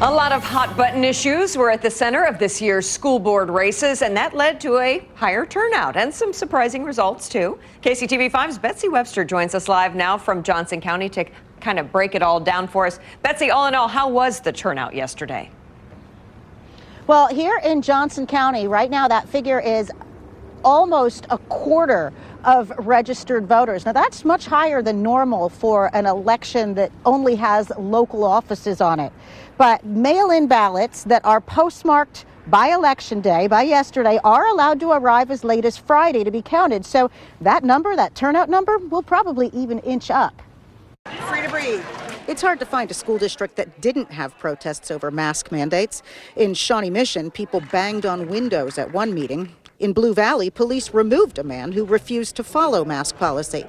A lot of hot button issues were at the center of this year's school board races, and that led to a higher turnout and some surprising results, too. KCTV5's Betsy Webster joins us live now from Johnson County to kind of break it all down for us. Betsy, all in all, how was the turnout yesterday? Well, here in Johnson County right now, that figure is almost a quarter of registered voters. Now, that's much higher than normal for an election that only has local offices on it. But mail-in ballots that are postmarked by Election Day, by yesterday, are allowed to arrive as late as Friday to be counted. So that number, that turnout number, will probably even inch up. Free to breathe. It's hard to find a school district that didn't have protests over mask mandates. In Shawnee Mission, people banged on windows at one meeting. In Blue Valley, police removed a man who refused to follow mask policy.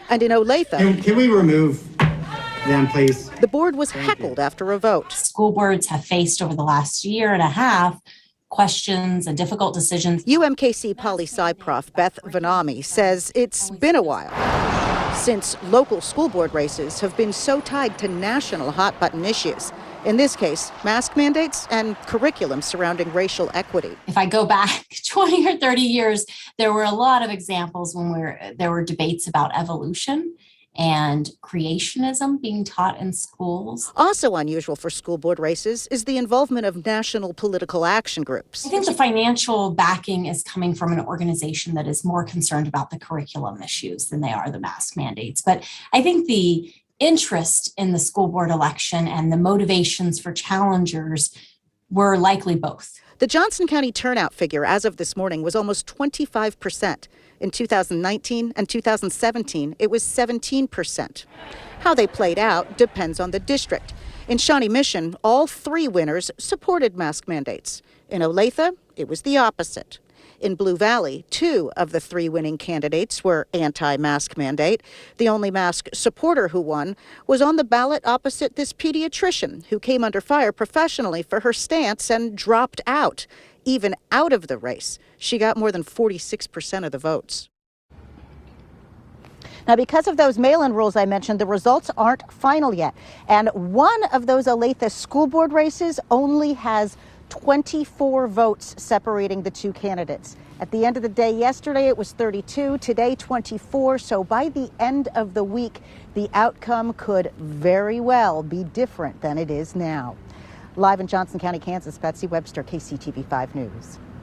And in Olathe, can we remove them, please? The board was heckled after a vote. School boards have faced over the last year and a half questions and difficult decisions. UMKC Poli-Sci Prof Beth Vanami says it's been a while since local school board races have been so tied to national hot-button issues. In this case, mask mandates and curriculum surrounding racial equity. If I go back 20 or 30 years, there were a lot of examples when there were debates about evolution and creationism being taught in schools. Also unusual for school board races is the involvement of national political action groups. I think the financial backing is coming from an organization that is more concerned about the curriculum issues than they are the mask mandates. But I think the interest in the school board election and the motivations for challengers were likely both. The Johnson County turnout figure as of this morning was almost 25%. In 2019 and 2017, it was 17%. How they played out depends on the district. In Shawnee Mission, all three winners supported mask mandates. In Olathe, it was the opposite. In Blue Valley, two of the three winning candidates were anti-mask mandate. The only mask supporter who won was on the ballot opposite this pediatrician who came under fire professionally for her stance and dropped out. Even out of the race, she got more than 46% of the votes. Now, because of those mail-in rules I mentioned, the results aren't final yet. And one of those Olathe school board races only has 24 votes separating the two candidates. At the end of the day yesterday, it was 32, today 24. So by the end of the week, the outcome could very well be different than it is now. Live in Johnson County, Kansas, Betsy Webster, KCTV5 News.